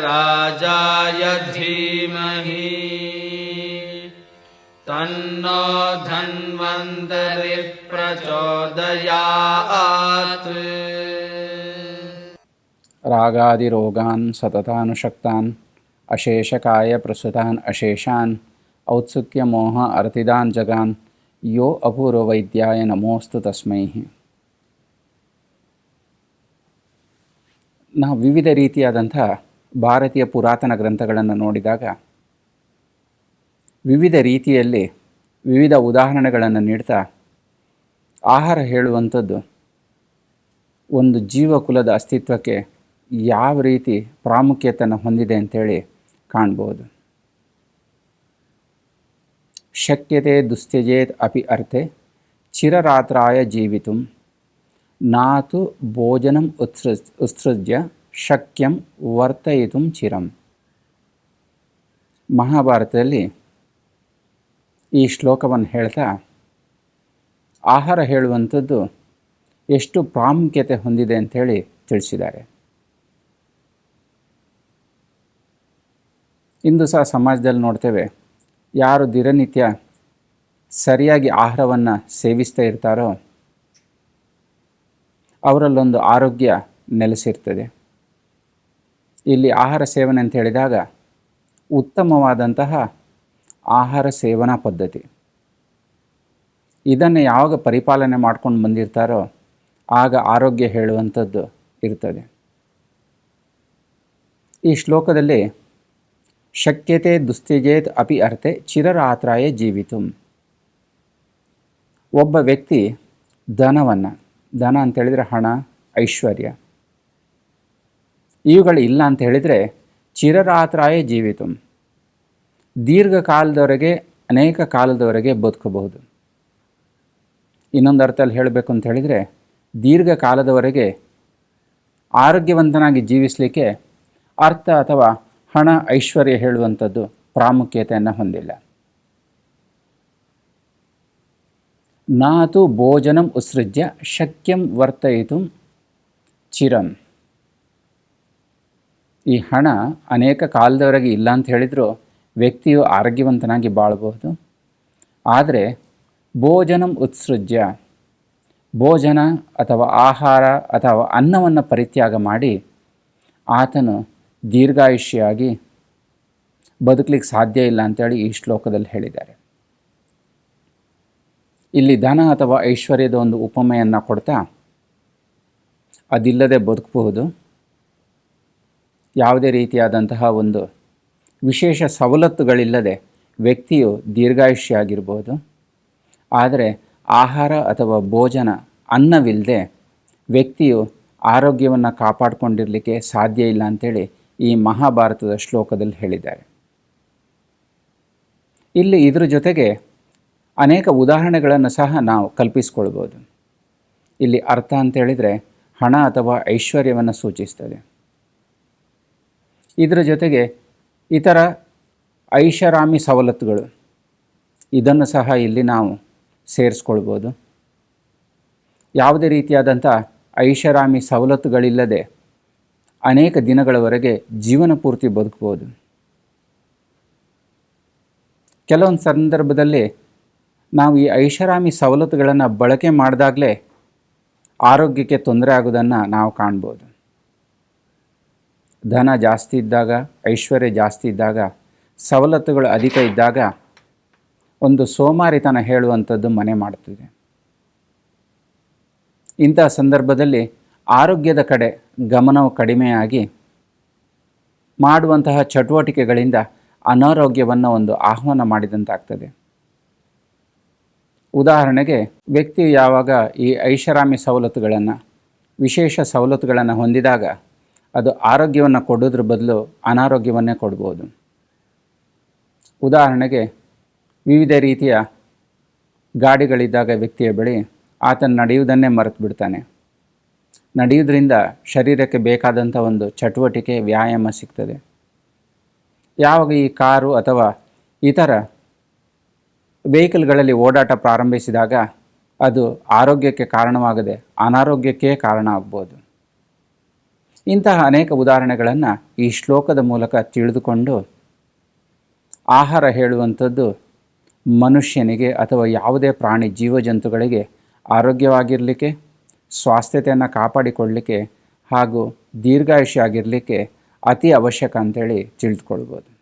राजाय धीमहि तन्नो धन्वन्तरिः प्रचोदयात्। रागादिरोगान् सततानुशक्तान् अशेषकाय प्रसुतान् अशेषान् औत्सुक्यमोह अर्तिदान् जगान् यो अपूर्ववैद्याय नमोऽस्तु तस्मै. ನಾವು ವಿವಿಧ ರೀತಿಯಾದಂಥ ಭಾರತೀಯ ಪುರಾತನ ಗ್ರಂಥಗಳನ್ನು ನೋಡಿದಾಗ ವಿವಿಧ ರೀತಿಯಲ್ಲಿ ವಿವಿಧ ಉದಾಹರಣೆಗಳನ್ನು ನೀಡ್ತಾ ಆಹಾರ ಹೇಳುವಂಥದ್ದು ಒಂದು ಜೀವಕುಲದ ಅಸ್ತಿತ್ವಕ್ಕೆ ಯಾವ ರೀತಿ ಪ್ರಾಮುಖ್ಯತೆಯನ್ನು ಹೊಂದಿದೆ ಅಂತೇಳಿ ಕಾಣ್ಬೋದು. ಶಕ್ಯತೆ ದುಸ್ತ್ಯಜೇತ್ ಅಪಿ ಅರ್ಥೆ ಚಿರರಾತ್ರಾಯ ಜೀವಿತುಂ ನಾತು ಭೋಜನಂ ಉತ್ಸೃಜ್ಯ ಶಕ್ಯಂ ವರ್ತಯಿತುಂ ಚಿರಂ. ಮಹಾಭಾರತದಲ್ಲಿ ಈ ಶ್ಲೋಕವನ್ನು ಹೇಳ್ತಾ ಆಹಾರ ಹೇಳುವಂಥದ್ದು ಎಷ್ಟು ಪ್ರಾಮುಖ್ಯತೆ ಹೊಂದಿದೆ ಅಂಥೇಳಿ ತಿಳಿಸಿದ್ದಾರೆ. ಇಂದು ಸಹ ಸಮಾಜದಲ್ಲಿ ನೋಡ್ತೇವೆ, ಯಾರು ದಿನನಿತ್ಯ ಸರಿಯಾಗಿ ಆಹಾರವನ್ನು ಸೇವಿಸ್ತಾ ಇರ್ತಾರೋ ಅವರಲ್ಲೊಂದು ಆರೋಗ್ಯ ನೆಲೆಸಿರ್ತದೆ. ಇಲ್ಲಿ ಆಹಾರ ಸೇವನೆ ಅಂತ ಹೇಳಿದಾಗ ಉತ್ತಮವಾದಂತಹ ಆಹಾರ ಸೇವನಾ ಪದ್ಧತಿ, ಇದನ್ನು ಯಾವಾಗ ಪರಿಪಾಲನೆ ಮಾಡ್ಕೊಂಡು ಬಂದಿರ್ತಾರೋ ಆಗ ಆರೋಗ್ಯ ಹೇಳುವಂಥದ್ದು ಇರ್ತದೆ. ಈ ಶ್ಲೋಕದಲ್ಲಿ ಶಕ್ಯತೆ ದುಸ್ತ್ಯಜೇತ್ ಅಪಿ ಅರ್ಥೆ ಚಿರರಾತ್ರಾಯ ಜೀವಿತುಂ. ಒಬ್ಬ ವ್ಯಕ್ತಿ ಧನ ಅಂತೇಳಿದರೆ ಹಣ, ಐಶ್ವರ್ಯ, ಇವುಗಳು ಇಲ್ಲ ಅಂತ ಹೇಳಿದರೆ ಚಿರರಾತ್ರಾಯ ಜೀವಿತುಂ, ದೀರ್ಘಕಾಲದವರೆಗೆ ಅನೇಕ ಕಾಲದವರೆಗೆ ಬದುಕಬಹುದು. ಇನ್ನೊಂದು ಅರ್ಥದಲ್ಲಿ ಹೇಳಬೇಕು ಅಂತ ಹೇಳಿದರೆ ದೀರ್ಘಕಾಲದವರೆಗೆ ಆರೋಗ್ಯವಂತನಾಗಿ ಜೀವಿಸಲಿಕ್ಕೆ ಅರ್ಥ ಅಥವಾ ಹಣ, ಐಶ್ವರ್ಯ ಹೇಳುವಂಥದ್ದು ಪ್ರಾಮುಖ್ಯತೆಯನ್ನು ಹೊಂದಿಲ್ಲ. ನಾತು ಭೋಜನಂ ಉತ್ಸೃಜ್ಯ ಶಕ್ಯಂ ವರ್ತಯಿತುಂ ಚಿರಂ. ಈ ಹಣ ಅನೇಕ ಕಾಲದವರೆಗೆ ಇಲ್ಲ ಅಂತ ಹೇಳಿದರೂ ವ್ಯಕ್ತಿಯು ಆರೋಗ್ಯವಂತನಾಗಿ ಬಾಳಬಹುದು. ಆದರೆ ಭೋಜನಂ ಉತ್ಸೃಜ್ಯ, ಭೋಜನ ಅಥವಾ ಆಹಾರ ಅಥವಾ ಅನ್ನವನ್ನು ಪರಿತ್ಯಾಗ ಮಾಡಿ ಆತನು ದೀರ್ಘಾಯುಷ್ಯಾಗಿ ಬದುಕಲಿಕ್ಕೆ ಸಾಧ್ಯ ಇಲ್ಲ ಅಂತೇಳಿ ಈ ಶ್ಲೋಕದಲ್ಲಿ ಹೇಳಿದ್ದಾರೆ. ಇಲ್ಲಿ ಧನ ಅಥವಾ ಐಶ್ವರ್ಯದ ಒಂದು ಉಪಮೆಯನ್ನು ಕೊಡ್ತಾ ಅದಿಲ್ಲದೆ ಬದುಕಬಹುದು, ಯಾವುದೇ ರೀತಿಯಾದಂತಹ ಒಂದು ವಿಶೇಷ ಸವಲತ್ತುಗಳಿಲ್ಲದೆ ವ್ಯಕ್ತಿಯು ದೀರ್ಘಾಯುಷ್ಯಾಗಿರ್ಬೋದು. ಆದರೆ ಆಹಾರ ಅಥವಾ ಭೋಜನ, ಅನ್ನವಿಲ್ಲದೆ ವ್ಯಕ್ತಿಯು ಆರೋಗ್ಯವನ್ನು ಕಾಪಾಡಿಕೊಂಡಿರಲಿಕ್ಕೆ ಸಾಧ್ಯ ಇಲ್ಲ ಅಂಥೇಳಿ ಈ ಮಹಾಭಾರತದ ಶ್ಲೋಕದಲ್ಲಿ ಹೇಳಿದ್ದಾರೆ. ಇಲ್ಲಿ ಇದರ ಜೊತೆಗೆ ಅನೇಕ ಉದಾಹರಣೆಗಳನ್ನು ಸಹ ನಾವು ಕಲ್ಪಿಸ್ಕೊಳ್ಬೋದು. ಇಲ್ಲಿ ಅರ್ಥ ಅಂತೇಳಿದರೆ ಹಣ ಅಥವಾ ಐಶ್ವರ್ಯವನ್ನು ಸೂಚಿಸ್ತದೆ. ಇದರ ಜೊತೆಗೆ ಇತರ ಐಷಾರಾಮಿ ಸವಲತ್ತುಗಳು, ಇದನ್ನು ಸಹ ಇಲ್ಲಿ ನಾವು ಸೇರಿಸ್ಕೊಳ್ಬೋದು. ಯಾವುದೇ ರೀತಿಯಾದಂಥ ಐಷಾರಾಮಿ ಸವಲತ್ತುಗಳಿಲ್ಲದೆ ಅನೇಕ ದಿನಗಳವರೆಗೆ ಜೀವನ ಪೂರ್ತಿ ಬದುಕಬಹುದು. ಕೆಲವೊಂದು ಸಂದರ್ಭದಲ್ಲಿ ನಾವು ಈ ಐಷಾರಾಮಿ ಸವಲತ್ತುಗಳನ್ನು ಬಳಕೆ ಮಾಡಿದಾಗಲೇ ಆರೋಗ್ಯಕ್ಕೆ ತೊಂದರೆ ಆಗೋದನ್ನು ನಾವು ಕಾಣ್ಬೋದು. ಧನ ಜಾಸ್ತಿ ಇದ್ದಾಗ, ಐಶ್ವರ್ಯ ಜಾಸ್ತಿ ಇದ್ದಾಗ, ಸವಲತ್ತುಗಳು ಅಧಿಕ ಇದ್ದಾಗ ಒಂದು ಸೋಮಾರಿತನ ಹೇಳುವಂಥದ್ದು ಮನೆ ಮಾಡ್ತದೆ. ಇಂಥ ಸಂದರ್ಭದಲ್ಲಿ ಆರೋಗ್ಯದ ಕಡೆ ಗಮನವು ಕಡಿಮೆಯಾಗಿ ಮಾಡುವಂತಹ ಚಟುವಟಿಕೆಗಳಿಂದ ಅನಾರೋಗ್ಯವನ್ನು ಒಂದು ಆಹ್ವಾನ ಮಾಡಿದಂತಾಗ್ತದೆ. ಉದಾಹರಣೆಗೆ ವ್ಯಕ್ತಿಯು ಯಾವಾಗ ಈ ಐಷಾರಾಮಿ ಸವಲತ್ತುಗಳನ್ನು, ವಿಶೇಷ ಸವಲತ್ತುಗಳನ್ನು ಹೊಂದಿದಾಗ ಅದು ಆರೋಗ್ಯವನ್ನು ಕೊಡೋದ್ರ ಬದಲು ಅನಾರೋಗ್ಯವನ್ನೇ ಕೊಡ್ಬೋದು. ಉದಾಹರಣೆಗೆ ವಿವಿಧ ರೀತಿಯ ಗಾಡಿಗಳಿದ್ದಾಗ ವ್ಯಕ್ತಿಯ ಬಳಿ ಆತನು ನಡೆಯುವುದನ್ನೇ ಮರೆತು ಬಿಡ್ತಾನೆ. ನಡೆಯುವುದರಿಂದ ಶರೀರಕ್ಕೆ ಬೇಕಾದಂಥ ಒಂದು ಚಟುವಟಿಕೆ, ವ್ಯಾಯಾಮ ಸಿಗ್ತದೆ. ಯಾವಾಗ ಈ ಕಾರು ಅಥವಾ ಇತರ ವೆಹಿಕಲ್ಗಳಲ್ಲಿ ಓಡಾಟ ಪ್ರಾರಂಭಿಸಿದಾಗ ಅದು ಆರೋಗ್ಯಕ್ಕೆ ಕಾರಣವಾಗದೆ ಅನಾರೋಗ್ಯಕ್ಕೆ ಕಾರಣ ಆಗ್ಬೋದು. ಇಂತಹ ಅನೇಕ ಉದಾಹರಣೆಗಳನ್ನು ಈ ಶ್ಲೋಕದ ಮೂಲಕ ತಿಳಿದುಕೊಂಡು ಆಹಾರ ಹೇಳುವಂಥದ್ದು ಮನುಷ್ಯನಿಗೆ ಅಥವಾ ಯಾವುದೇ ಪ್ರಾಣಿ ಜೀವಜಂತುಗಳಿಗೆ ಆರೋಗ್ಯವಾಗಿರಲಿಕ್ಕೆ, ಸ್ವಾಸ್ಥ್ಯತೆಯನ್ನು ಕಾಪಾಡಿಕೊಳ್ಳಲಿಕ್ಕೆ ಹಾಗೂ ದೀರ್ಘಾಯುಷ್ಯ ಆಗಿರಲಿಕ್ಕೆ ಅತಿ ಅವಶ್ಯಕ ಅಂತೇಳಿ ತಿಳಿದುಕೊಳ್ಬೋದು.